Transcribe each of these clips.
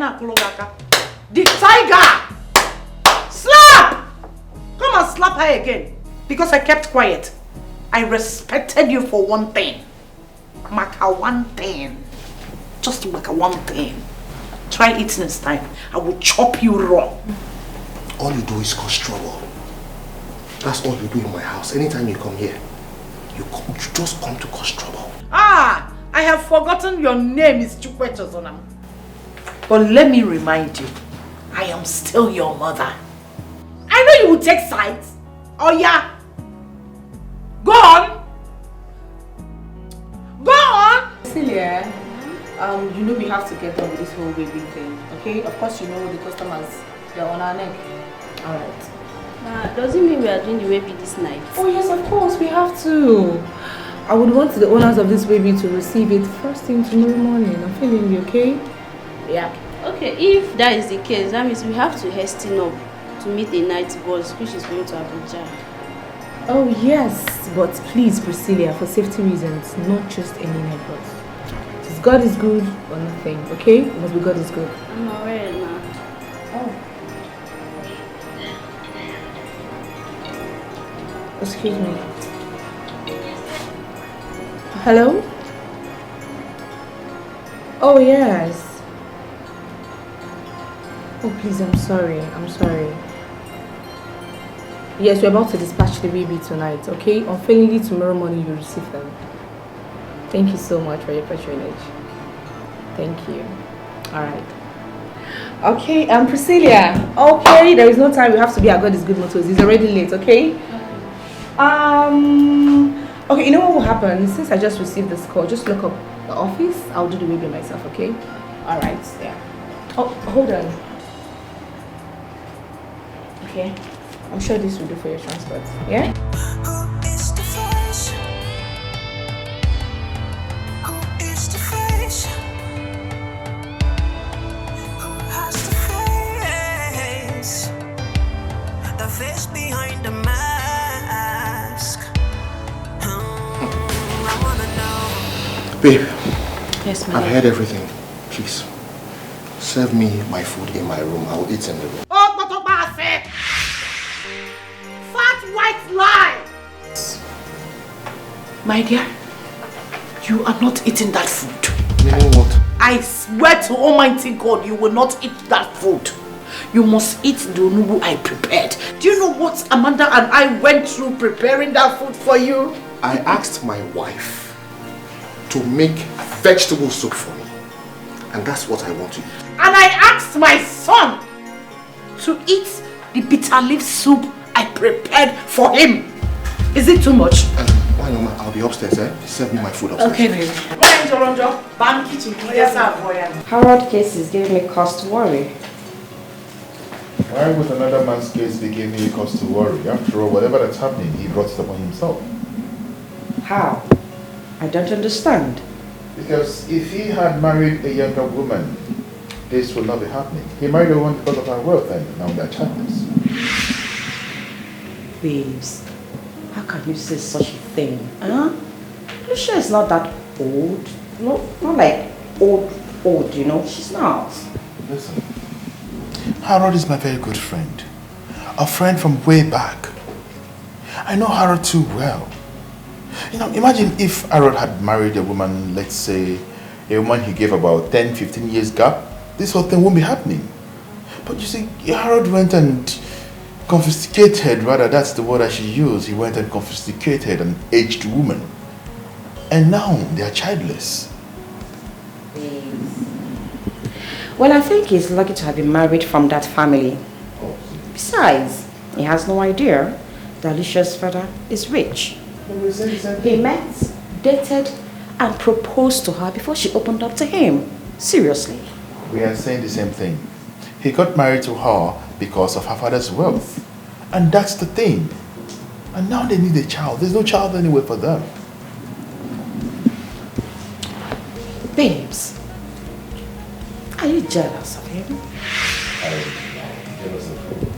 The tiger! Slap! Come and slap her again. Because I kept quiet. I respected you for one thing. Maka one thing. Just maka one thing. Try it next time. I will chop you raw. All you do is cause trouble. That's all you do in my house. Anytime you come here, you just come to cause trouble. Ah! I have forgotten your name is Chukwe Chozonam. But let me remind you, I am still your mother. I know you will take sides. Oh yeah. Go on. Go on. Celia, you know we have to get done with this whole baby thing, okay? Of course you know the customers, they're on our neck. Alright. Does it mean we are doing the baby this night? Oh yes, of course, we have to. I would want the owners of this baby to receive it first thing tomorrow morning. I'm feeling you, okay? Yeah. Okay, if that is the case, that means we have to hasten up to meet the night boss, which is going to Abuja. Oh yes, but please, Priscilla, for safety reasons, not just any night boss. Since God is good or nothing, okay? It must be God is good. I'm aware now. Oh. Excuse me. Hello? Oh yes. Oh please, I'm sorry. Yes, we're about to dispatch the baby tonight, okay? Unfailingly tomorrow morning you'll receive them. Thank you so much for your patronage. Thank you. Alright. Okay, Priscilla. Okay, there is no time. We have to be at God is good motors. It's already late, okay? Okay, you know what will happen? Since I just received this call, just look up the office. I'll do the baby myself, okay? Alright, yeah. Oh, hold on. Okay. I'm sure this will do for your transport. Yeah? Who is the face? Who is the face? Who has the face? The face behind the mask. I wanna know. Babe. Yes, my I've heard everything. Please. Serve me my food in my room. I will eat in the room. Oh, but fat white lie! My dear, you are not eating that food. Meaning what? I swear to Almighty God, you will not eat that food. You must eat the onubu I prepared. Do you know what Amanda and I went through preparing that food for you? I asked my wife to make vegetable soup for me. And that's what I want to eat. And I asked my son to eat the bitter leaf soup I prepared for him. Is it too much? Why no, I'll be upstairs, eh? Serve me my food upstairs. Okay, baby. Harold's case is giving me cause to worry. Why would another man's case be giving you cause to worry? After all, whatever that's happening, he brought it upon himself. How? I don't understand. Because if he had married a younger woman, this would not be happening. He married a woman because of her wealth and now they're childless. Babes, how can you say such a thing? Huh? Lucia is not that old. No, not like old, you know. She's not. Listen, Harold is my very good friend. A friend from way back. I know Harold too well. You know, imagine if Harold had married a woman, let's say, a woman he gave about 10, 15 years gap, this whole thing won't be happening. But you see, Harold went and confiscated, rather that's the word I should use, he went and confiscated an aged woman. And now they are childless. Well, I think he's lucky to have been married from that family. Besides, he has no idea that Alicia's father is rich. He met, dated, and proposed to her before she opened up to him. Seriously. We are saying the same thing. He got married to her because of her father's wealth. And that's the thing. And now they need a child. There's no child anywhere for them. Babes, are you jealous of him? I'm jealous of him.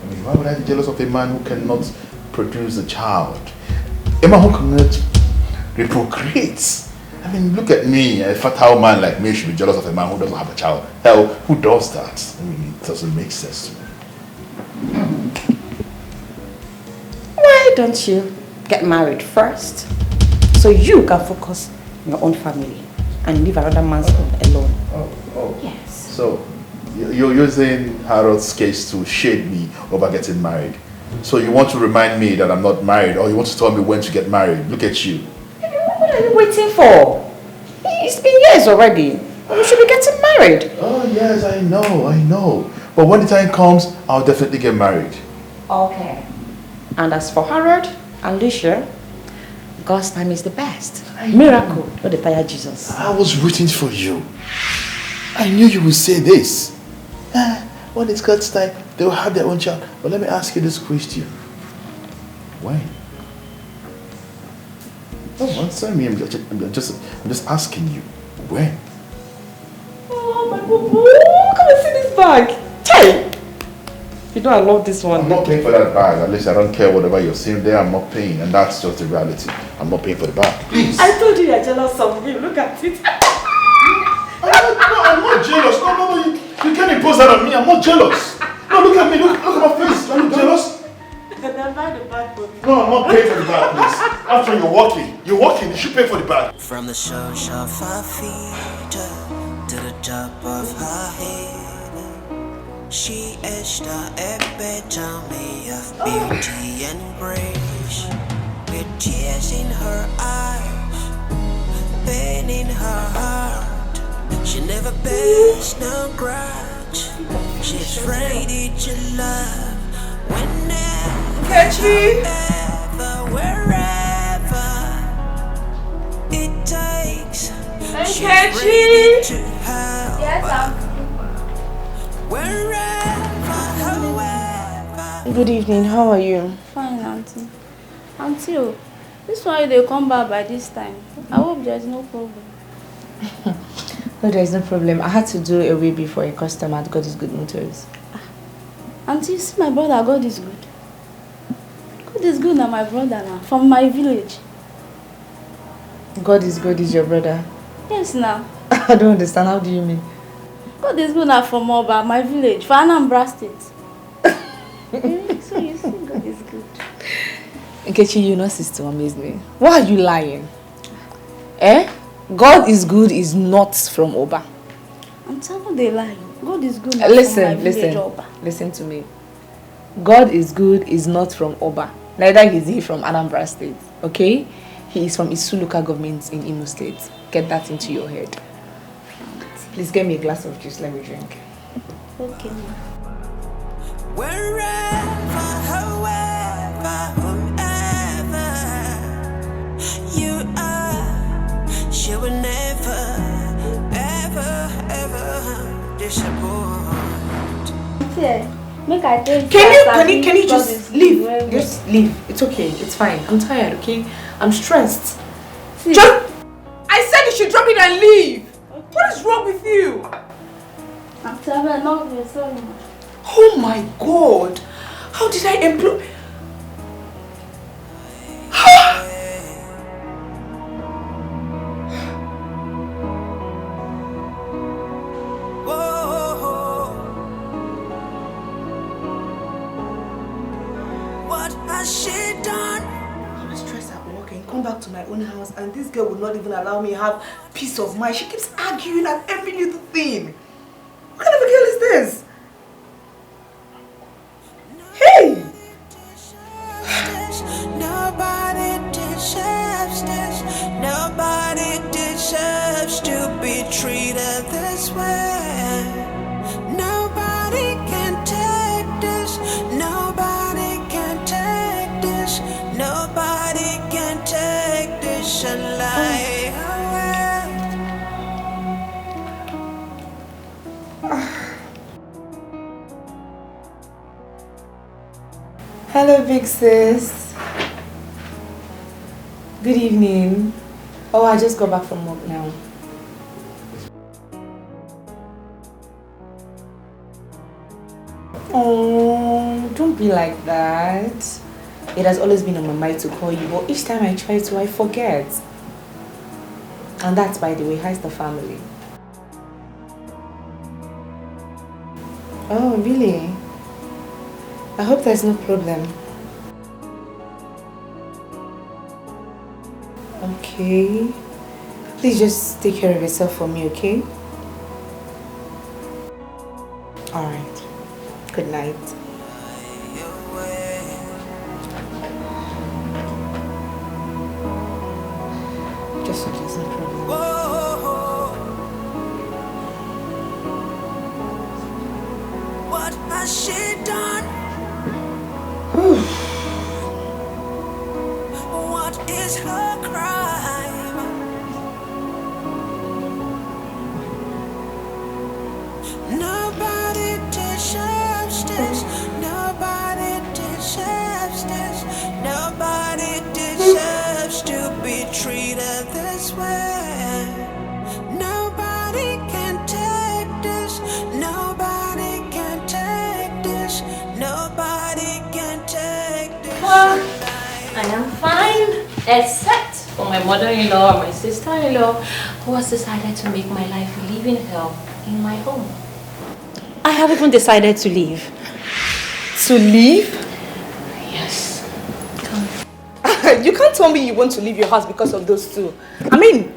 I mean, why would I be jealous of a man who cannot produce a child? A man who cannot reprocreate. I I mean, look at me. A fertile man like me should be jealous of a man who doesn't have a child. Hell, who does that? I mean, it doesn't make sense to me. Why don't you get married first so you can focus on your own family and leave another man's home alone? Oh. Yes. So, you're using Harold's case to shade me over getting married. So you want to remind me that I'm not married, or you want to tell me when to get married? Look at you. What are you waiting for? It's been years already. We should be getting married. Oh yes, I know. But when the time comes, I'll definitely get married. Okay. And as for Harold and Alicia, God's time is the best. Miracle, not the fire Jesus. I was rooting for you. I knew you would say this. When it's God's time, they will have their own child. But let me ask you this question. When? Oh, answer me. I'm just asking you. When? Oh, my boo-boo. Come and see this bag. Hey! You know I love this one. I'm not paying for that bag. At least I don't care whatever you're seeing there. I'm not paying. And that's just the reality. I'm not paying for the bag. Please. I told you you're jealous of me. Look at it. I'm not jealous. No. You can't impose that on me. I'm not jealous. No, look at me. Look at my face. Are you jealous? Then buy the bag for me. No, I'm not paying for the bag, please. After you're walking. You should pay for the bag. From the soles of her feet to the top of her head, she is the epitome of beauty and grace. With tears in her eyes, pain in her heart, she never bears no grudge. She's ready to love whenever, ever, wherever it takes. She's ready to help. Yes, Wherever, however. Good evening, how are you? fine, Auntie. Auntie, oh, this one they come back by this time. I hope there's no problem. No, there is no problem. I had to do a wee before a customer at God is Good Motors. Auntie, you see my brother, God is good. God is good now, my brother now, from my village. God is good is your brother. Yes, now. I don't understand. How do you mean? God is good now from Oba, my village, for Anambra State. So you see, God is good. Nkechi, you know, sister, amaze me. Why are you lying? God is good is not from Oba. I'm telling they lie. God is good now from my village, Oba. Listen to me. God is good is not from Oba. Neither is he from Anambra State. Okay? He is from Isu local government in Imo State. Get that into your head. Please get me a glass of juice. Let me drink. Okay. Wherever, however, whomever you are, she will never, ever, ever disappoint. Auntie, make I tell you. Can you just leave? Just leave. It's okay. It's fine. I'm tired, okay? I'm stressed. See. I said you should drop it and leave. Okay. What is wrong with you? I'm telling not you so much. Oh my God. How did I employ... What has she done? I'm stressed at work and come back to my own house and this girl would not even allow me to have peace of mind. She keeps arguing at every little thing. What kind of a girl is this? Hey! Nobody deserves this. Nobody deserves to be treated this way. Nobody can take this. Nobody can take this. Nobody can take this alive. Hello, big sis. Good evening. Oh, I just got back from work now. Oh, don't be like that. It has always been on my mind to call you, but each time I try to, I forget. And that's, by the way, how's the family? Oh, really? I hope there's no problem. Okay. Please just take care of yourself for me, okay? Alright. Good night. Just so there's no problem. What has she done? What is her crime? Nobody deserves this. Nobody deserves this. Nobody deserves to be treated this way. Nobody can take this. Nobody can take this. Nobody can take this. I am fine, except for my mother-in-law or my sister-in-law who has decided to make my life a living hell in my home. I have even decided to leave. To leave? Yes. Come. You can't tell me you want to leave your house because of those two. I mean...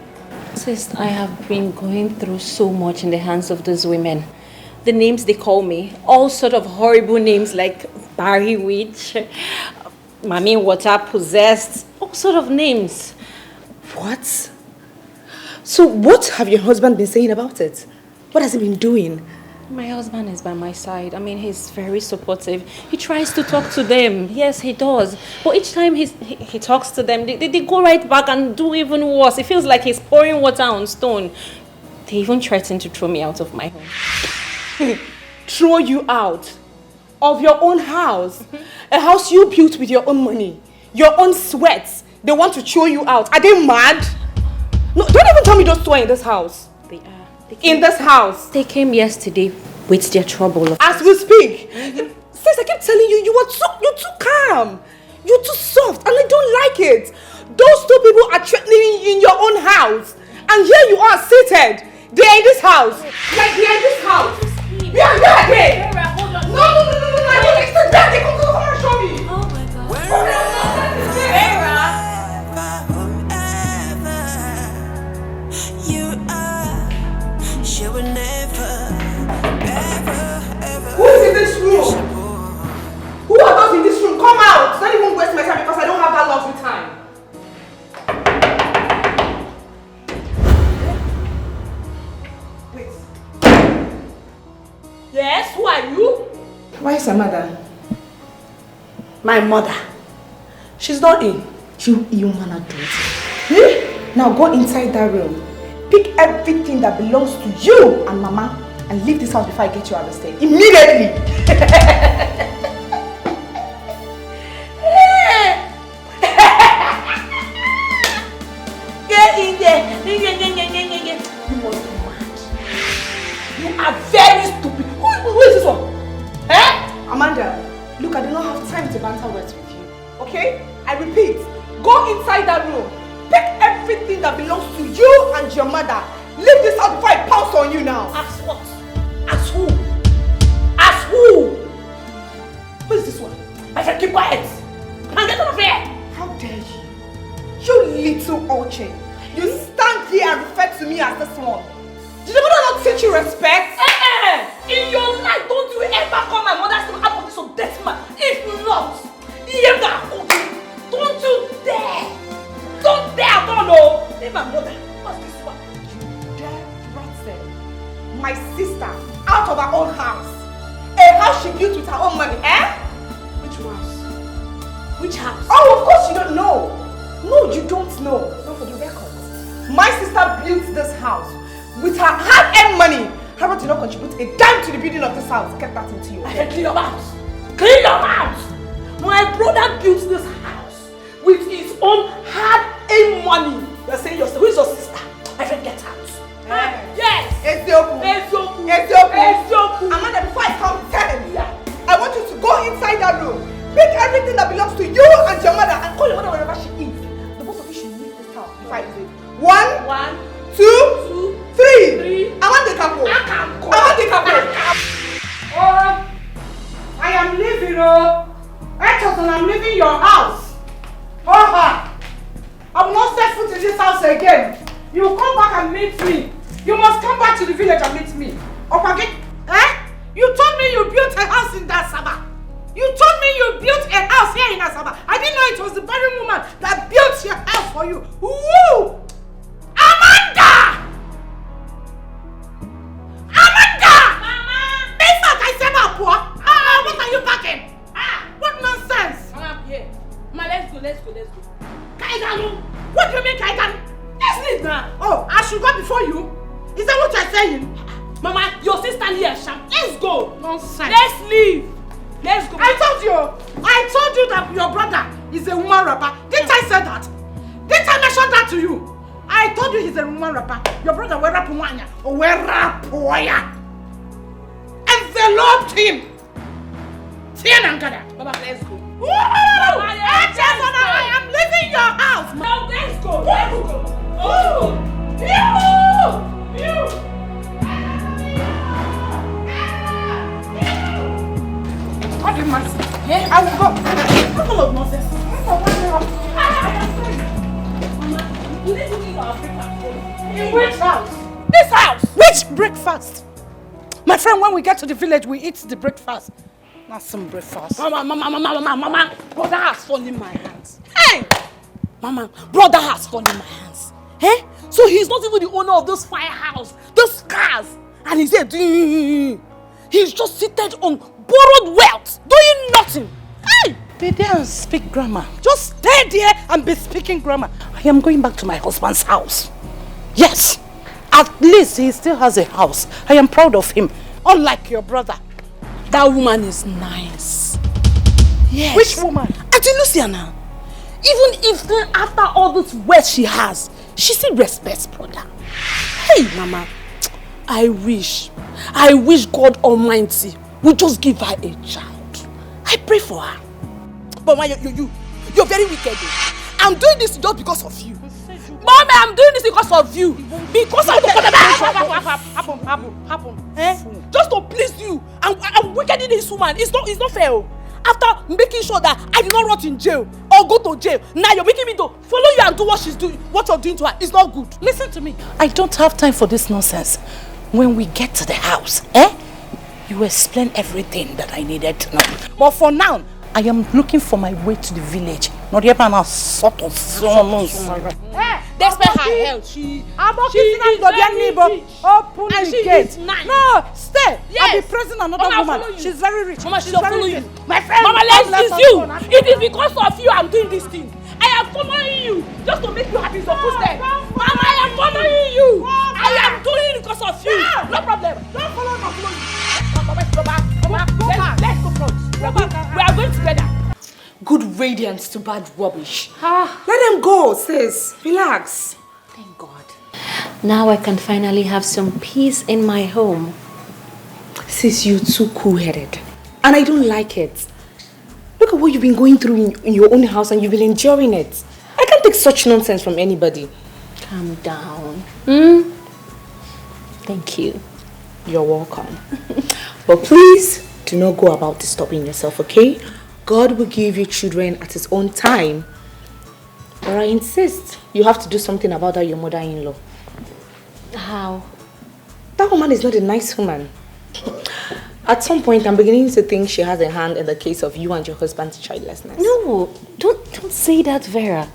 Sis, I have been going through so much in the hands of those women. The names they call me, all sort of horrible names like Barry Witch, Mommy Water Possessed, all sort of names. What? So what have your husband been saying about it? What has he been doing? My husband is by my side. I mean, he's very supportive. He tries to talk to them. Yes, he does. But each time he talks to them, they go right back and do even worse. It feels like he's pouring water on stone. They even threaten to throw me out of my home. Throw you out of your own house? A house you built with your own money, your own sweat. They want to throw you out. Are they mad? No, don't even tell me those two are in this house. They are. In this house. They came yesterday with their trouble. As we speak. Since I keep telling you, you're too calm. You're too soft, and I don't like it. Those two people are threatening you in your own house. And here you are seated. They're in this house. Like they're in this house. Yeah, they. Hold on. No. I don't expect that. They come and show me. Oh my God. You are, she will never, ever. Who is in this room? Who are those in this room? Come out. Don't even waste my time because I don't have that lovely time. Wait. Yes, who are you? Why is your mother? My mother. She's not in. You wanna do it? Now go inside that room. Pick everything that belongs to you and Mama and leave this house before I get you arrested. Immediately! Get in there! You must be mad. You are very stupid. Who is this one? Eh? Amanda, look, I do not have time to banter words with you. Okay? I repeat, go inside that room. Pick everything that belongs to you and your mother. Leave this house before I pounce on you now. As what? As who? As who? Who is this one? My friend, keep quiet. And get out of here. How dare you? You little urchin. You stand here and refer to me as this one. Did your mother not teach you respect? In your life, don't you ever call my mother's name out of this death man. If not, don't you dare. Don't dare at all, no. Leave my mother. What's this one? You dare threaten my sister out of her own house. A house she built with her own money, eh? Which house? Which house? Oh, of course you don't know. No, you don't know. Not for the record. My sister built this house with her hard-earned money. Harold did not contribute a dime to the building of this house. Get that into your head. Clean your mouth. Clean your mouth. My brother built this house with his own hard-earned money. You're saying who is your sister? My friend, get out. Yes. Ezioku. Amanda, before I count 10, Yeah. I want you to go inside that room. Pick everything that belongs to you and your mother and call your mother wherever she is. The both of you should leave this house before I leave. 1, leaving your house. I will not set foot in this house again. You will come back and meet me. You must come back to the village and meet me. Okay? You told me you built a house in Asaba. You told me you built a house here in Asaba. I didn't know it was the barren woman that built your house for you. Woo! Amanda! Amanda! Mama! In fact, I said that, boy. What are you packing? What nonsense? Mama, here. Mama, let's go. Kaidanu! What do you mean, Kaidanu? Let's leave now. Oh, I should go before you? Is that what you're saying? Mama, your sister here, Sham. Let's go. Nonsense. Let's leave. Let's go. I told you that your brother is a woman rapper. Didn't I say that? Didn't I mention that to you? I told you he's a woman rapper. Your brother will rap wanya or will rap waya. Enveloped him. Mama, let's go. Woo! I am leaving your house. No, let's go. Let's go. Oh! You! What do you must? Yeah, I will go. Couple of nonsense. Mama, you need to leave our breakfast. In which house? This house. Which breakfast? My friend, when we get to the village, we eat the breakfast. Not some breakfast. Mama. Brother has fallen in my hands. Hey! Mama, brother has fallen in my hands. Eh? So he's not even the owner of those firehouse, those cars. And he's there doing... He's just seated on borrowed wealth, doing nothing. Hey! Be there and speak grammar. Just stay there and be speaking grammar. I am going back to my husband's house. Yes. At least he still has a house. I am proud of him. Unlike your brother. That woman is nice. Yes. Which woman? Auntie Luciana. Even if after all this wealth she has, she still respects brother. Hey, Mama. I wish God Almighty would just give her a child. I pray for her. But Mama, you're very wicked. I'm doing this just because of you. Mommy, I'm doing this because of you. Because of happen. Just to please you. I'm wicked in this woman. It's not fair. After making sure that I did not rot in jail or go to jail, now you're making me to follow you and do what she's doing. What you're doing to her is not good. Listen to me. I don't have time for this nonsense. When we get to the house, you explain everything that I needed to know. But for now, I am looking for my way to the village. Not even a sort of summons. Despite her health, she is very rich. Open and the she gate. is nice. No, stay. Yes. I'll be praising another woman. She's very rich. Mama, she's following you. My friend. Mama, let's you. It is because of you I'm doing this thing. I am following you just to make you happy. So footstep. Mama, I am following you. I am doing it because of you. No problem. Don't follow me. Let's go back. Let's go front. We are going together. Good radiance to bad rubbish. Let them go, sis. Relax. Thank God. Now I can finally have some peace in my home. Sis, you too cool-headed. And I don't like it. Look at what you've been going through in your own house and you've been enjoying it. I can't take such nonsense from anybody. Calm down. Thank you. You're welcome. But please, do not go about disturbing yourself, okay? God will give you children at his own time. But I insist, you have to do something about that, your mother-in-law. How? That woman is not a nice woman. At some point, I'm beginning to think she has a hand in the case of you and your husband's childlessness. No, don't say that, Vera.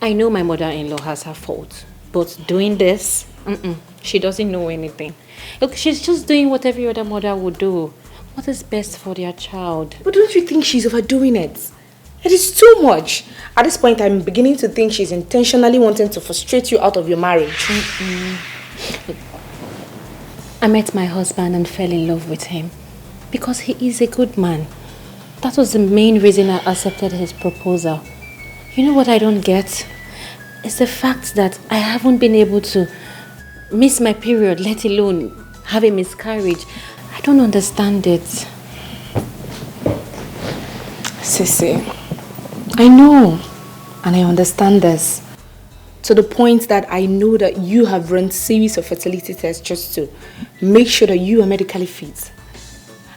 I know my mother-in-law has her fault. But doing this, she doesn't know anything. Look, she's just doing what every other mother would do. What is best for their child? But don't you think she's overdoing it? It is too much. At this point, I'm beginning to think she's intentionally wanting to frustrate you out of your marriage. I met my husband and fell in love with him because he is a good man. That was the main reason I accepted his proposal. You know what I don't get? It's the fact that I haven't been able to miss my period, let alone have a miscarriage. I don't understand it. Sissy, I know and I understand this. To the point that I know that you have run series of fertility tests just to make sure that you are medically fit.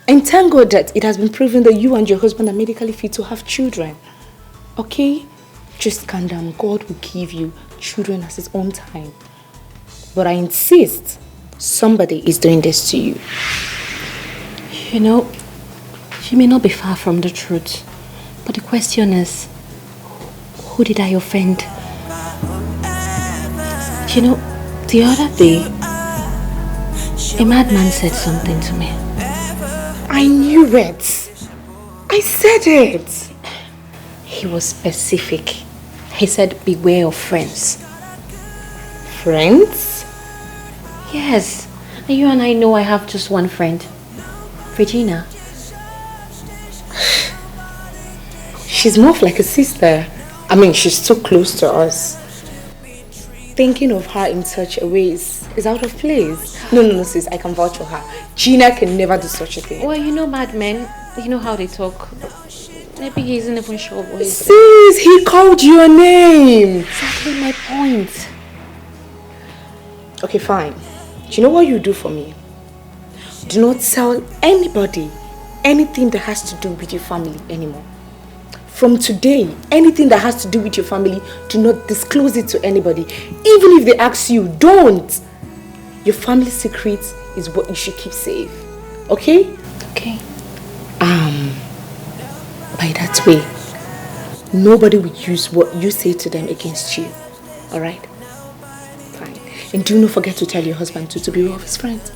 And thank God that it has been proven that you and your husband are medically fit to have children. Okay? Just calm down. God will give you children at his own time. But I insist, somebody is doing this to you. You know, you may not be far from the truth. But the question is, who did I offend? You know, the other day, a madman said something to me. I knew it. I said it. He was specific. He said, beware of friends. Friends? Yes. You and I know I have just one friend. Regina. She's more of like a sister. I mean, she's so close to us. Thinking of her in such a way is out of place. No, sis, I can vouch for her. Gina can never do such a thing. Well, you know madmen, you know how they talk. Maybe he isn't even sure what he's Sis, he called your name. Exactly my point. Okay, fine. Do you know what you do for me? Do not tell anybody anything that has to do with your family anymore. From today, anything that has to do with your family, do not disclose it to anybody. Even if they ask you, don't. Your family secret is what you should keep safe. Okay? Okay. By that way, nobody will use what you say to them against you. Alright? Fine. And do not forget to tell your husband to be one of his friends.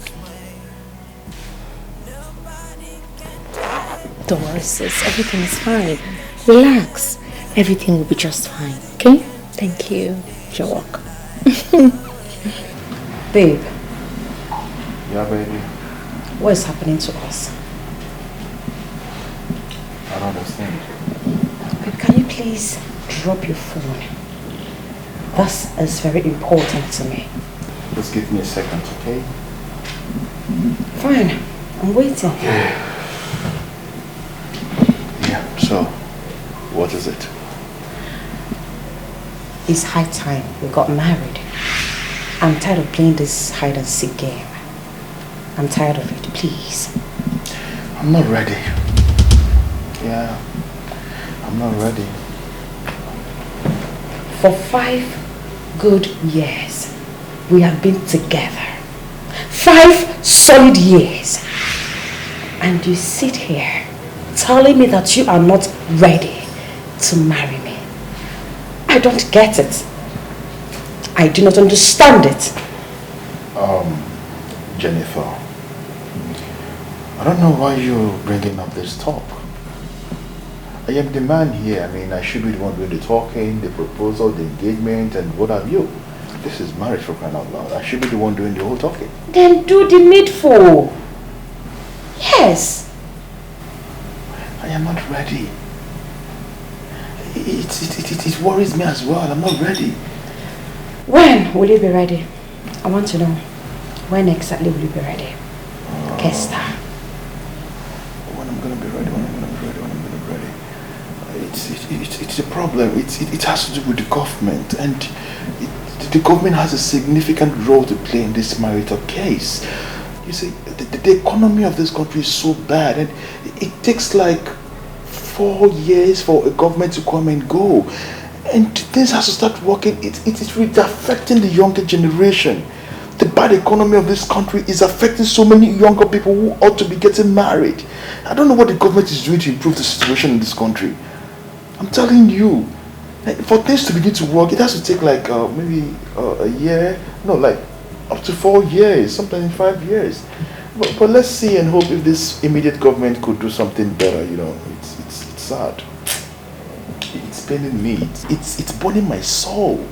Don't worry, sis. Everything is fine. Relax. Everything will be just fine. Okay? Thank you. You're welcome. Babe. Yeah, baby. What is happening to us? I don't understand. Babe, can you please drop your phone? This is very important to me. Just give me a second, okay? Fine. I'm waiting. Yeah, so, what is it? It's high time we got married. I'm tired of playing this hide and seek game. I'm tired of it, please. I'm not ready. Yeah, I'm not ready. For 5 good years, we have been together. 5 solid years. And you sit here telling me that you are not ready to marry me. I don't get it. I do not understand it. Jennifer, I don't know why you're bringing up this talk. I am the man here. I mean, I should be the one doing the talking, the proposal, the engagement, and what have you. This is marriage, for crying out loud. I should be the one doing the whole talking. Then do the needful. Yes. I am not ready. It worries me as well. I'm not ready. When will you be ready? I want to know. When exactly will you be ready? Kester. When I'm going to be ready, It's a problem. It has to do with the government. And the government has a significant role to play in this marital case. You see, the economy of this country is so bad. And it takes like 4 years for a government to come and go. And things has to start working. It's really affecting the younger generation. The bad economy of this country is affecting so many younger people who ought to be getting married. I don't know what the government is doing to improve the situation in this country. I'm telling you, for things to begin to work, it has to take like maybe a year, no, like up to 4 years, sometimes in 5 years. But let's see and hope if this immediate government could do something better. You know, it's sad. It's paining me. It's burning my soul.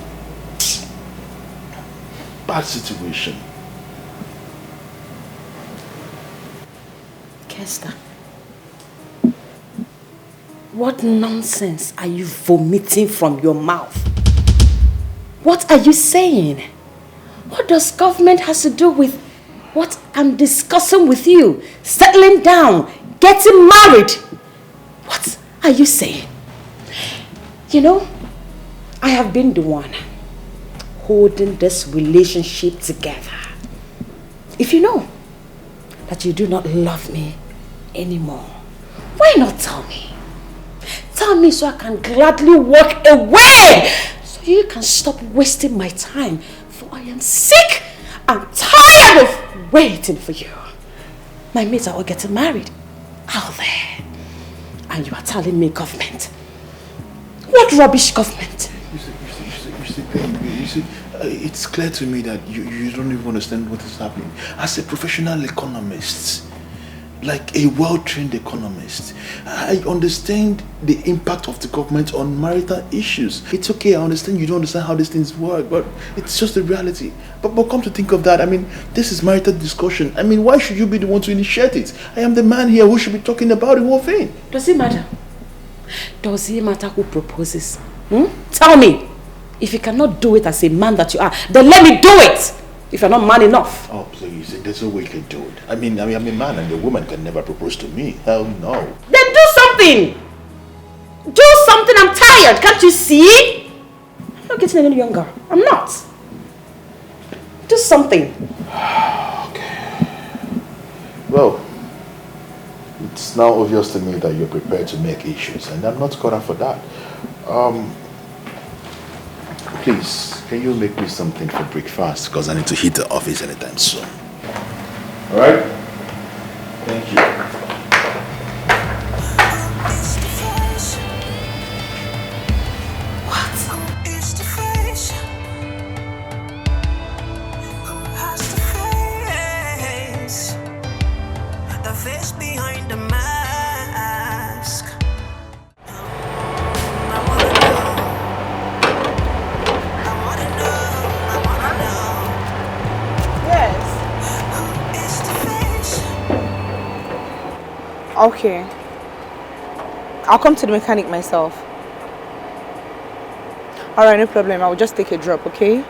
Bad situation. Kester, what nonsense are you vomiting from your mouth? What are you saying? What does government has to do with what I'm discussing with you? Settling down, getting married. What are you saying? You know, I have been the one holding this relationship together. If you know that you do not love me anymore. Why not tell me? Tell me so I can gladly walk away. So you can stop wasting my time. For I am sick and tired of waiting for you. My mates are all getting married out there. And you are telling me government. What rubbish government? You see, it's clear to me that you don't even understand what is happening. As a professional economist, like a well-trained economist, I understand the impact of the government on marital issues. It's okay, I understand you don't understand how these things work, but it's just the reality. But come to think of that, I mean, this is marital discussion. I mean, why should you be the one to initiate it? I am the man here who should be talking about the whole thing. Does it matter? Does it matter who proposes? Tell me. If you cannot do it as a man that you are, then let me do it! If you're not man enough. Oh, please, there's no way you can do it. I mean, I'm a man and a woman can never propose to me. Hell no. Then do something! Do something, I'm tired, can't you see? I'm not getting any younger. I'm not. Do something. Okay. Well, it's now obvious to me that you're prepared to make issues, and I'm not caught up for that. Please, can you make me something for breakfast? Because I need to hit the office anytime soon. Alright? Thank you. What is the face? Who has the face? The face behind the mask. Okay. I'll come to the mechanic myself. Alright, no problem. I will just take a drop, okay?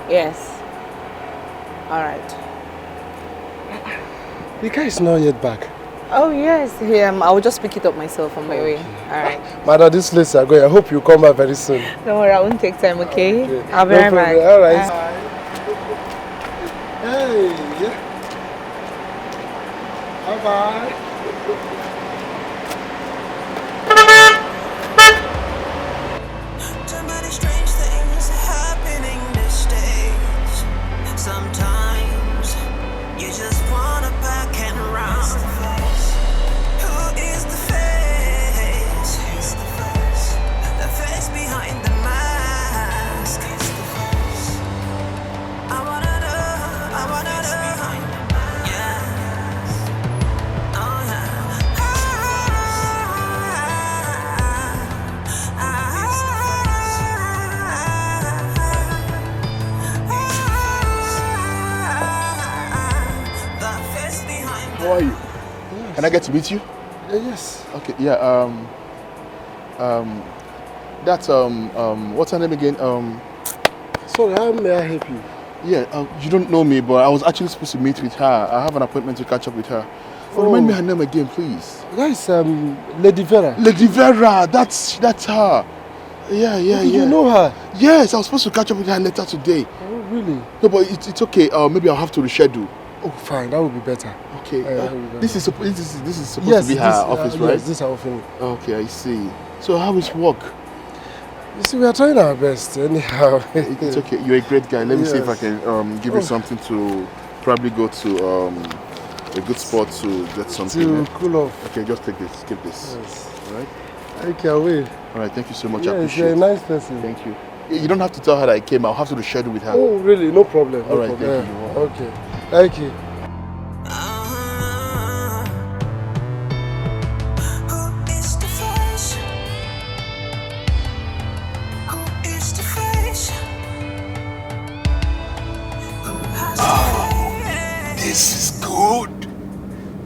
Yes. Alright. The guy is not yet back. Oh yes, I will just pick it up myself on my way. Alright. Madam, this place are going. I hope you come back very soon. Don't worry, I won't take time, okay? Okay. I'll be right back. Alright. Hey. Bye-bye. Too many strange things happening these days. Sometimes you just wanna back and run. Who is the face? Who's the face? The face behind the mask. Who's the face? I wanna know. I wanna know. How are you? Yes. Can I get to meet you? Yes. Okay, yeah, that's, what's her name again? Sorry, how may I help you? Yeah, you don't know me, but I was actually supposed to meet with her. I have an appointment to catch up with her. Oh. Remind me her name again, please. That is, Lady Vera. Lady Vera, that's her. Yeah. You know her? Yes, I was supposed to catch up with her later today. Oh, really? No, but it's okay. Maybe I'll have to reschedule. Oh, fine. That would be better. Okay. This is supposed to be her office, right? Yes, this is our office. Okay, I see. So how is work? You see, we are trying our best. Anyhow. It's okay. You're a great guy. Let me see if I can give you something to probably go to a good spot to get something. To cool off. Okay, just take this. Keep this. Yes. All right. Okay, I'll wait. All right. Thank you so much. Yes, I appreciate you're it. a nice person. Thank you. You don't have to tell her that I came. I'll have to reschedule with her. Oh, really? No problem. All right. Problem. Thank you. Okay. Thank you. This is good.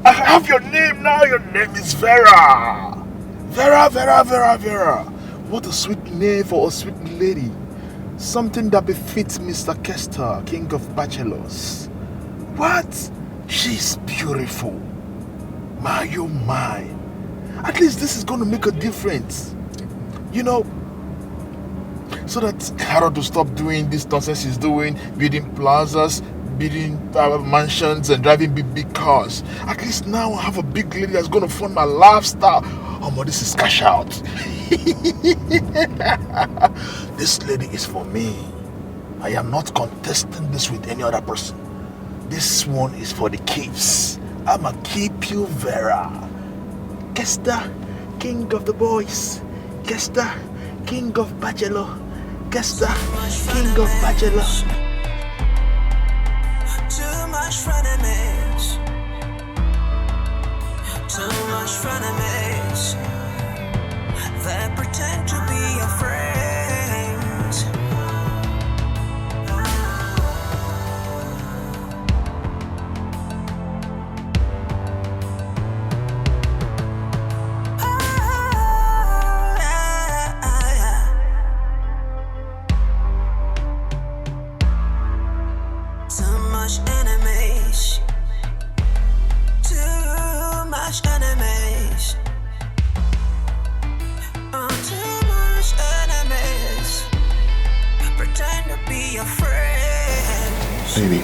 I have your name now. Your name is Vera. Vera. What a sweet name for a sweet lady. Something that befits Mr. Kester, king of bachelors. What? She's beautiful. My, oh my. At least this is going to make a difference. You know, so that Harold will stop doing this nonsense he's doing, building plazas, building mansions and driving big cars. At least now I have a big lady that's going to fund my lifestyle. Oh, but this is cash out. This lady is for me. I am not contesting this with any other person. This one is for the keeps. I'ma keep you Vera. Kesta, king of the boys. Kesta, king of bachelor. Kesta, king of bachelor. Too much frenemies. Too much frenemies. That pretend to be your friends. Too much enemies. Too much enemies. Oh, too much enemies. Pretend to be your friends. Baby.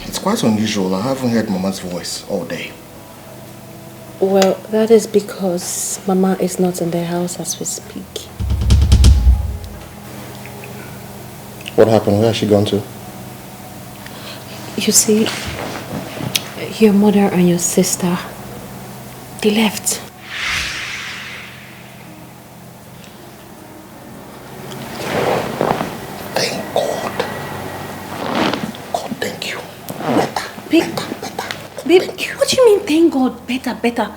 It's quite unusual. I haven't heard Mama's voice all day. Well, that is because Mama is not in the house as we speak. What happened? Where has she gone to? You see, your mother and your sister, they left. Thank God. God, thank you. Babe, what do you mean thank God? Better.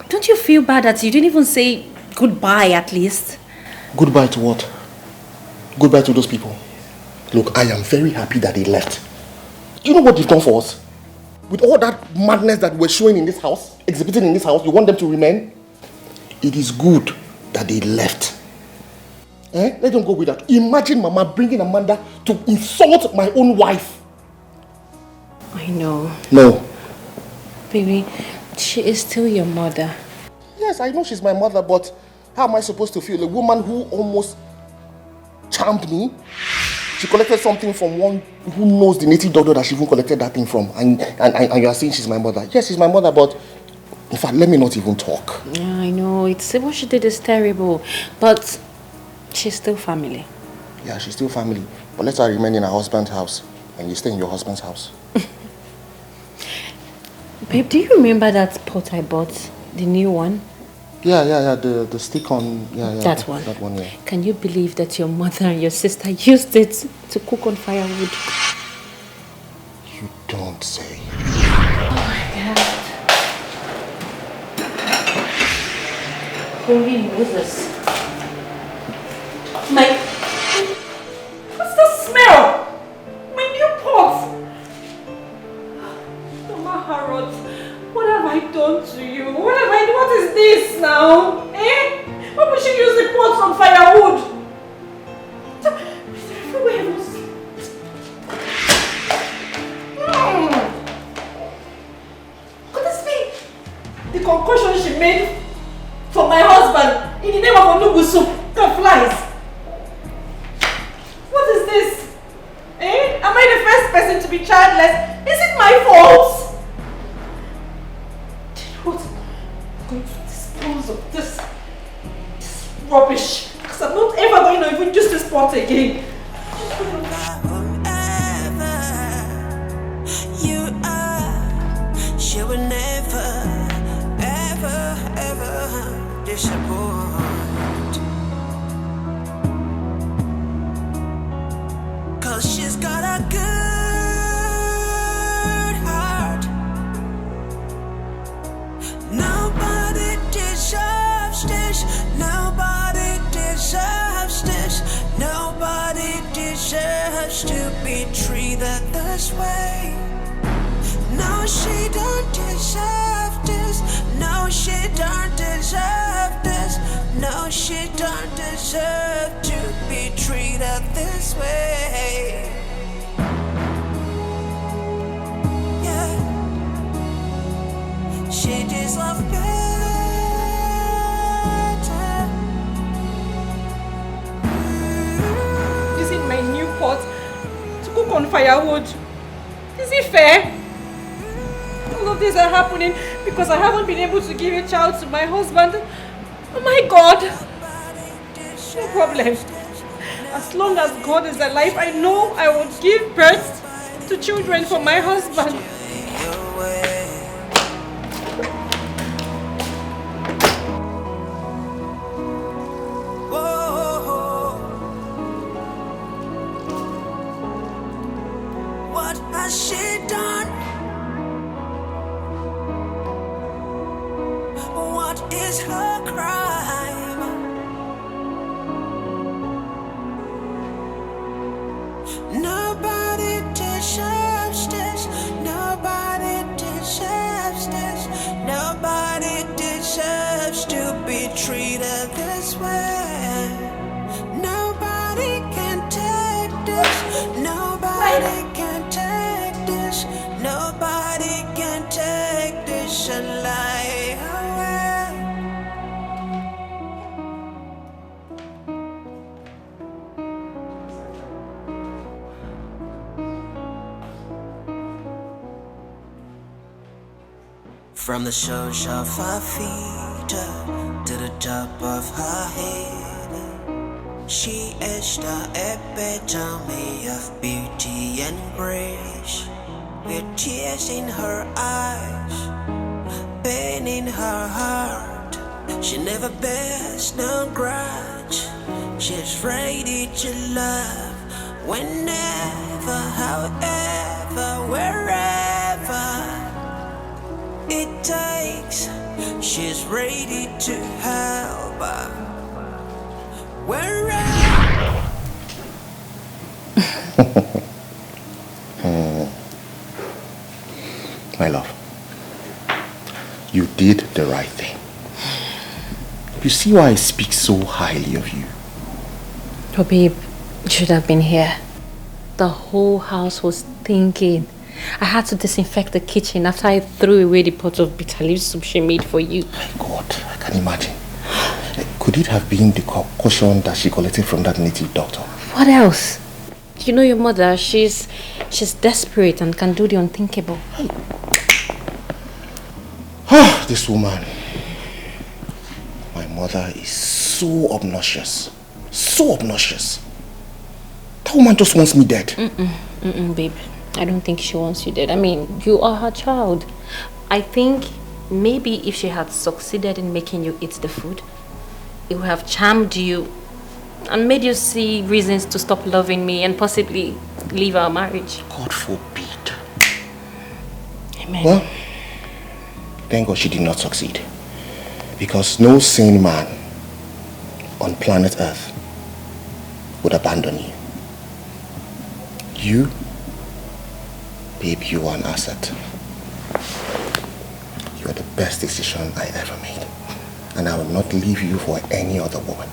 Don't you feel bad that you didn't even say goodbye at least? Goodbye to what? Goodbye to those people. Look, I am very happy that they left. Do you know what they've done for us? With all that madness that we're showing in this house, exhibiting in this house, you want them to remain? It is good that they left. Let them go with that. Imagine Mama bringing Amanda to insult my own wife. I know. No. Baby, she is still your mother. Yes, I know she's my mother, but how am I supposed to feel? A woman who almost charmed me. She collected something from one who knows the native doctor that she even collected that thing from. And you are saying she's my mother. Yes, she's my mother, but in fact, let me not even talk. Yeah, I know. What she did is terrible. But she's still family. Yeah, she's still family. But let her remain in her husband's house. And you stay in your husband's house. Babe, do you remember that pot I bought? The new one? Yeah. The stick on... Yeah. That one? That one, yeah. Can you believe that your mother and your sister used it to cook on firewood? You don't say. Oh my God. Baby, what is this? What's the smell? My new pot! Mama Harold, what have I done to you? What is this now? Why would she use the pots on firewood? Everywhere was... Could this be the concoction she made for my husband in the name of Onugu soup? Can flies. What is this? Am I the first person to be childless? Is it my fault? What? I'm going to dispose of this rubbish. Because I'm not ever going to even use this pot again. Whoever you are, she will never, ever disappoint. 'Cause she's got a good heart. Nobody deserves this. Nobody deserves this. Nobody deserves to be treated this way. No, she don't deserve this. No, she don't deserve this. No, she don't deserve to be treated this way. Yeah, she deserves better. Using my new pot to cook on firewood. Is it fair? All of these are happening because I haven't been able to give a child to my husband. Oh my God! No problem. As long as God is alive, I know I will give birth to children for my husband. What has she done? What is her crime? Nobody deserves this. Nobody deserves this. Nobody deserves to be treated this way. Nobody can take this. Nobody can take this. Nobody can take this and lie away. From the soles of her feet to the top of her head, she is the epitome of beauty and grace. With tears in her eyes, pain in her heart, she never bears no grudge. She's ready to love whenever, however, wherever it takes. She's ready to help wherever. My love, you did the right thing. You see why I speak so highly of you? Oh babe, you should have been here. The whole house was thinking. I had to disinfect the kitchen after I threw away the pot of bitter leaf soup she made for you. My God, I can imagine. Could it have been the concoction that she collected from that native doctor? What else? You know your mother, she's desperate and can do the unthinkable. This woman. My mother is so obnoxious. So obnoxious. That woman just wants me dead. Babe. I don't think she wants you dead. I mean, you are her child. I think maybe if she had succeeded in making you eat the food, it would have charmed you and made you see reasons to stop loving me and possibly leave our marriage. God forbid. Amen. Well, thank God she did not succeed. Because no sane man on planet Earth would abandon you. You, babe, you are an asset. You are the best decision I ever made. And I will not leave you for any other woman.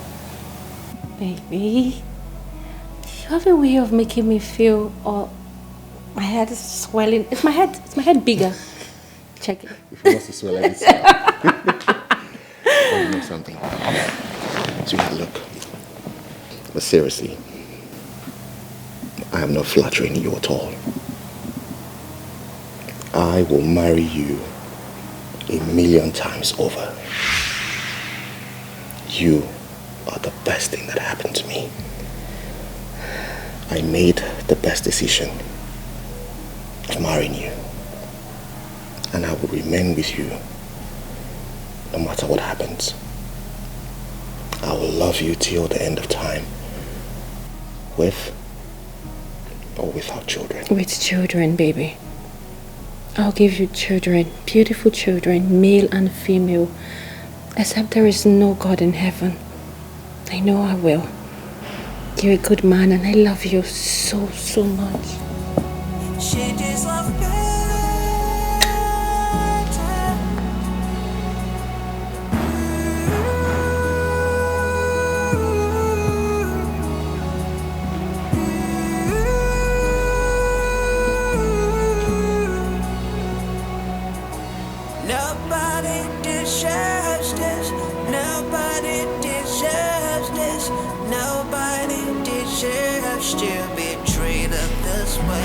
Baby, you have a way of making me feel, my head is swelling. Is my head bigger? Check it. If it wants to swell like this. Oh, you know something. Sweetheart, look. But seriously, I am not flattering you at all. I will marry you 1,000,000 times over. You are the best thing that happened to me. I made the best decision of marrying you. And I will remain with you no matter what happens. I will love you till the end of time, with or without children. With children, baby. I'll give you children, beautiful children, male and female. Except there is no God in heaven. I know I will. You're a good man and I love you so, so much. She deserves better. Nobody deserves this. Nobody deserves this. Nobody deserves to be treated this way.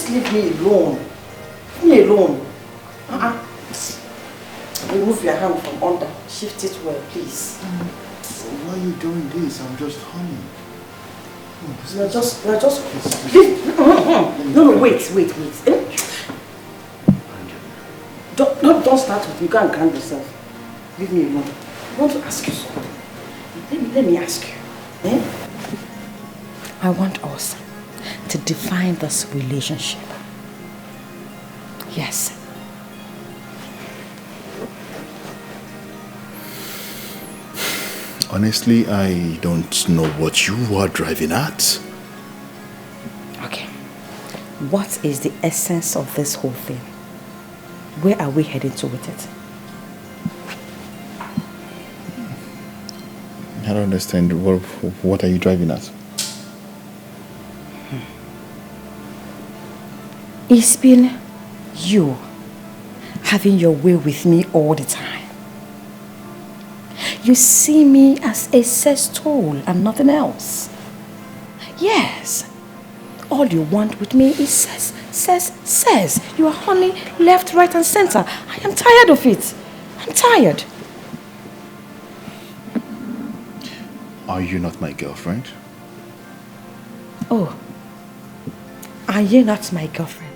Just leave me alone. Leave me alone. Remove your hand from under. Shift it well, please. Why are you doing this? I'm just honey. You're just leave. No, wait. Don't start with me. Go and calm yourself. Leave me alone. I want to ask you something. Let me ask you. I want us to define this relationship. Yes. Honestly, I don't know what you are driving at. Okay. What is the essence of this whole thing? Where are we heading to with it? I don't understand. What are you driving at? It's been you having your way with me all the time. You see me as a sex tool and nothing else. Yes. All you want with me is says. You are honey left, right and center. I am tired of it. I'm tired. Are you not my girlfriend? Oh. Are you not my girlfriend?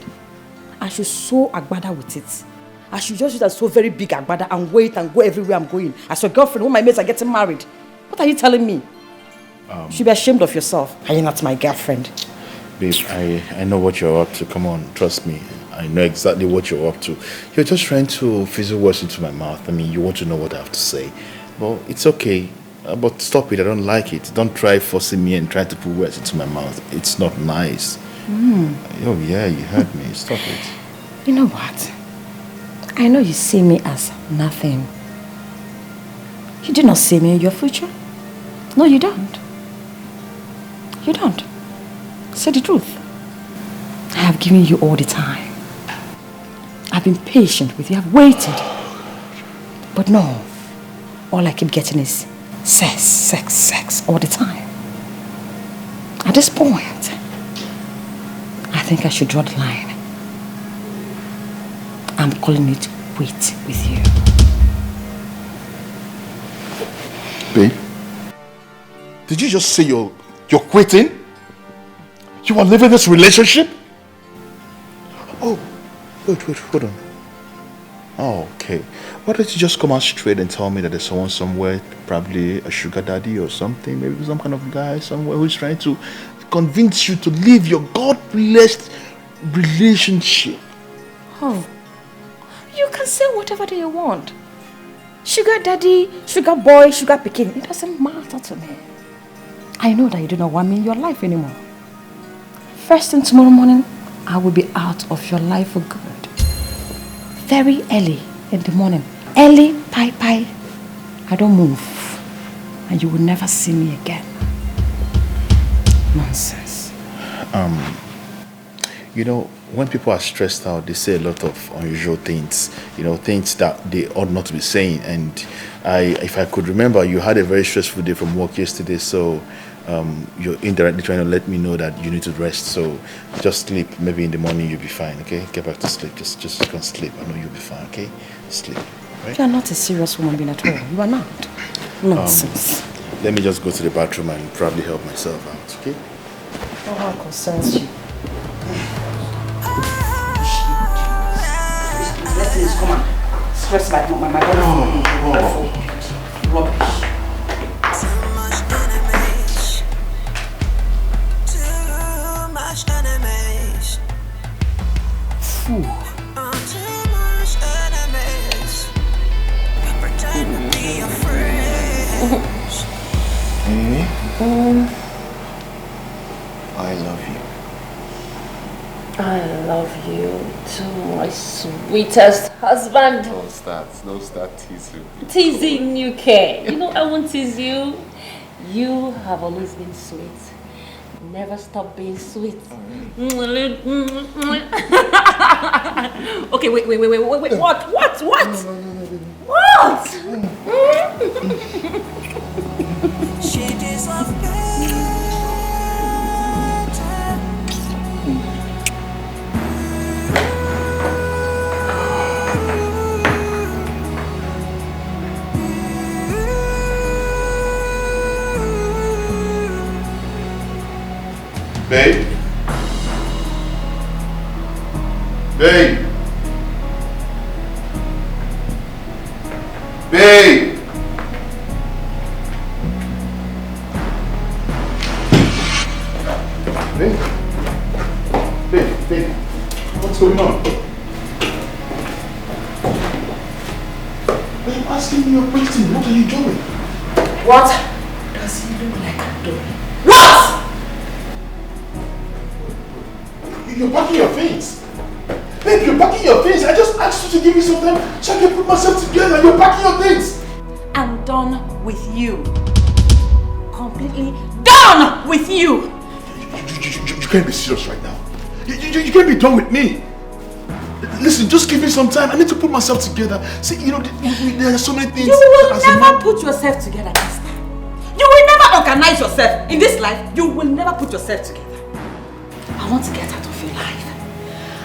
I should sew agbada with it. I should just use that so very big agbada and wait and go everywhere I'm going. As your girlfriend, when my mates are getting married. What are you telling me? You should be ashamed of yourself. Are you not my girlfriend? Babe, I know what you're up to. Come on, trust me. I know exactly what you're up to. You're just trying to fizzle words into my mouth. I mean, you want to know what I have to say. But it's okay. But stop it. I don't like it. Don't try forcing me and try to put words into my mouth. It's not nice. Oh, yeah, you heard me. Stop it. You know what? I know you see me as nothing. You do not see me in your future. No, you don't. You don't. Say the truth. I have given you all the time. I've been patient with you. I've waited. But no. All I keep getting is sex all the time. At this point, I think I should draw the line. I'm calling it quit with you. Babe, did you just say you're quitting? You are leaving this relationship? Oh, wait, hold on. Oh, okay. Why don't you just come out straight and tell me that there's someone somewhere, probably a sugar daddy or something, maybe some kind of guy somewhere who's trying to convince you to leave your God-blessed relationship? Oh, you can say whatever you want. Sugar daddy, sugar boy, sugar pikin, it doesn't matter to me. I know that you do not want me in your life anymore. First thing tomorrow morning, I will be out of your life for good. Very early in the morning. Early, pie. I don't move. And you will never see me again. Nonsense. You know, when people are stressed out, they say a lot of unusual things. You know, things that they ought not to be saying. And if I could remember, you had a very stressful day from work yesterday, so you're indirectly trying to let me know that you need to rest. So just sleep. Maybe in the morning you'll be fine, okay? Get back to sleep. Just go and sleep. I know you'll be fine, okay? Sleep. Right? You are not a serious woman being at all. You are not. Nonsense. Let me just go to the bathroom and probably help myself out, okay? Oh, how concerns you. Let me come on. Stress my body. Rubbish. I love you. I love you too, my sweetest husband. No start teasing. Teasing you, care. You know, I won't tease you. You have always been sweet. Never stop being sweet. Okay, wait. What? What? Changes of Babe? Babe? Babe! Babe? Babe? What's going on? I'm asking you a question. What are you doing? What does he look like I'm doing? What? You're packing your things. Babe, you're packing your things. I just asked you to give me some time so I can put myself together. You're packing your things. I'm done with you. Completely done with you. You can't be serious right now. You can't be done with me. Listen, just give me some time. I need to put myself together. See, you know, there are so many things. You will never put yourself together, Esther. You will never organize yourself. In this life, you will never put yourself together. I want to get out of your life.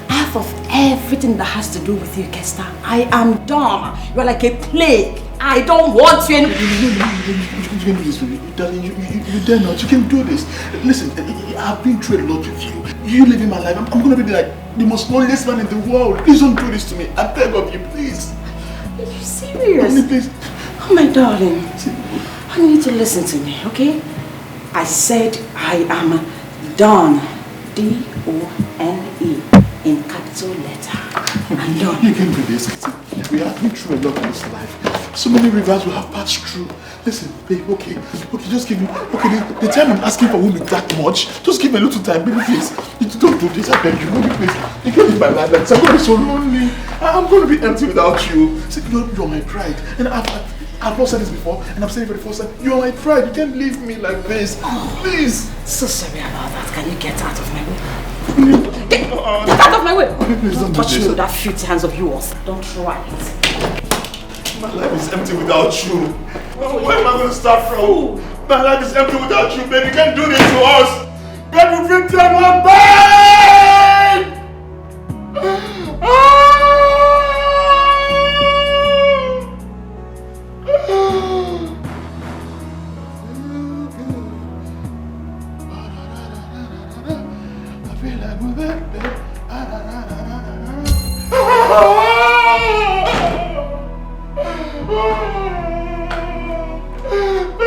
Half of everything that has to do with you, Kester, I am done. You're like a plague. I don't want you anymore. You can do this, baby. Darling, you dare not. You can do this. Listen, I've been through a lot with you. You live in my life. I'm going to be like the most loneliest man in the world. Please don't do this to me. I beg of you, please. Are you serious? Only please. Oh, my darling. I need you to listen to me, okay? I said I am done. D-O-N-E in capital letter. I'm done. You can do this. We have been through a lot in this life. So many rivers we have passed through. Listen, babe, okay, just give me, the time I'm asking for won't be that much. Just give me a little time, baby, please. You don't do this, I beg you, baby, please. You can't live my life like this. I'm going to be so lonely. I'm going to be empty without you. See, you're my pride. And I've not said this before, and I'm saying it for the first time. You're my pride. You can't leave me like this. Please. So sorry about that. Can you get out of my way? Get out of my way! Please don't touch me with that filthy hands of yours. Don't try it. My life is empty without you. Where am I going to start from? My life is empty without you, baby. You can't do this to us. God, we've been through my bed!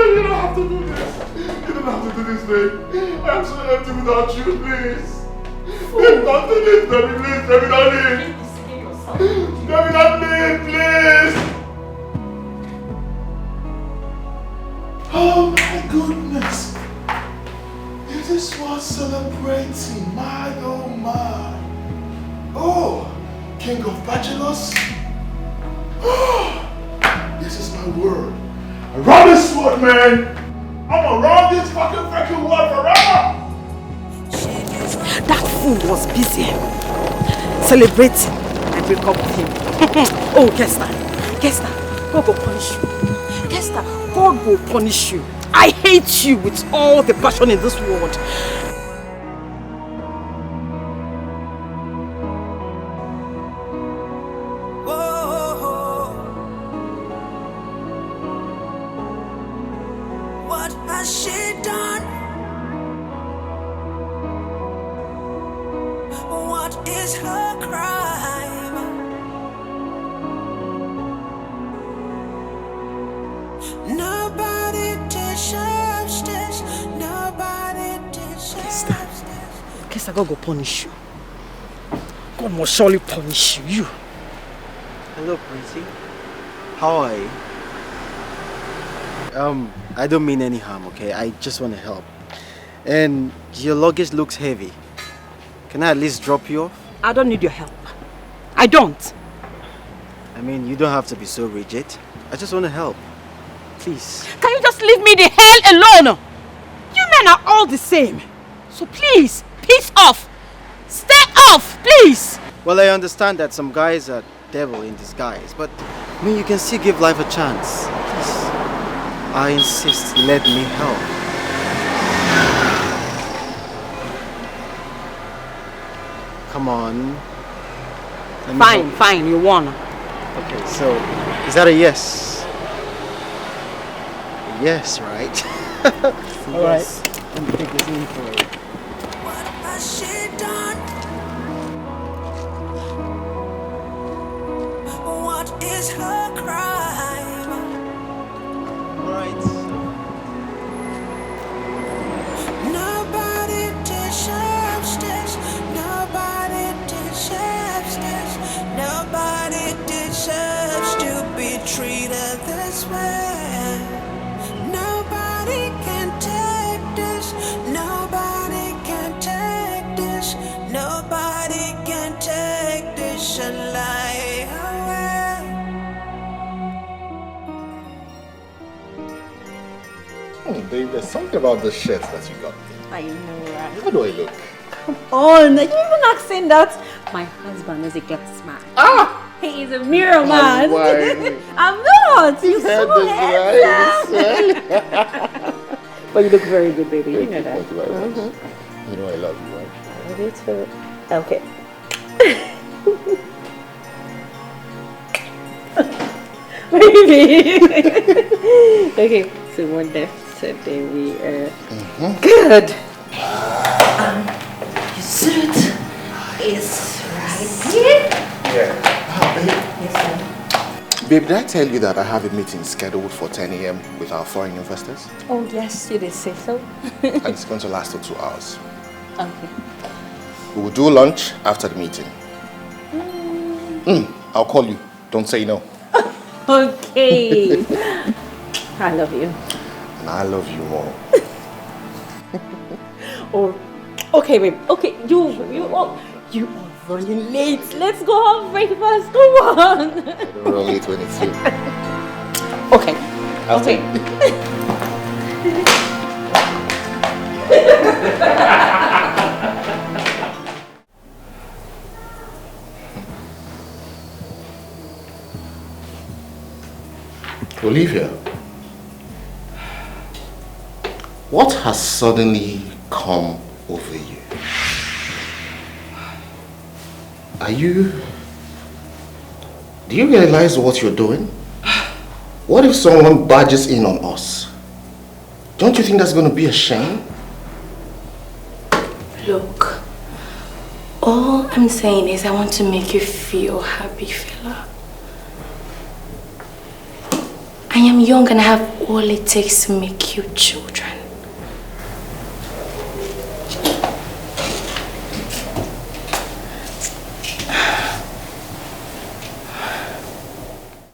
You don't have to do this. You don't have to do this, babe. I'm so empty without you, please. Babe, don't do this, baby, please. Baby, don't leave. Baby, don't leave, please. Oh my goodness. Is this what celebrating? My oh my. Oh, King of Bachelors. Oh, this is my word. Around this sword, man! I'm around this fucking freaking world forever! That fool was busy celebrating I break up with him. Oh, Kester, God will punish you. Kester, God will punish you. I hate you with all the passion in this world. God will punish you. God must surely punish you. You. Hello, Prissy. How are you? I don't mean any harm, okay? I just want to help. And your luggage looks heavy. Can I at least drop you off? I don't need your help. I don't. I mean, you don't have to be so rigid. I just want to help. Please. Can you just leave me the hell alone? You men are all the same. So please, peace off. Stay off, please. Well, I understand that some guys are devil in disguise, but I mean, you can still give life a chance. Please. I insist, let me help. Come on. Fine, you won. Okay, so is that a yes? Yes, right? All right. Let me take this in for you. has she done? What is her crime? Right. Nobody deserves this. Nobody deserves this. Nobody deserves to be treated this way. Nobody can take this. Nobody can take this. Nobody can take this and lie away. Babe, there's something about the shirt that you got. I know, right? How do I look? Oh, no, you even asking that? My husband is a glass man. Ah! He is a mirror man. Why? I'm not. You Head so is handsome. But you look very good, baby. You know that. Thank you very much. You know I love you, right? I love you too. Okay. Baby. Okay, so one left. So there we are. Good. Your suit is right here. Yeah. Yes, sir. Babe, did I tell you that I have a meeting scheduled for 10 a.m. with our foreign investors? Oh, yes, you did say so. And it's going to last for 2 hours. Okay. We will do lunch after the meeting. I'll call you. Don't say no. Okay. I love you. And I love you more. Oh, okay, babe. Okay, you are running late. Let's go have breakfast. Come on. We're only 22. Okay. Okay. Olivia, what has suddenly come over you? Do you realize what you're doing? What if someone barges in on us? Don't you think that's going to be a shame? Look, all I'm saying is I want to make you feel happy, fella. I am young and I have all it takes to make you children.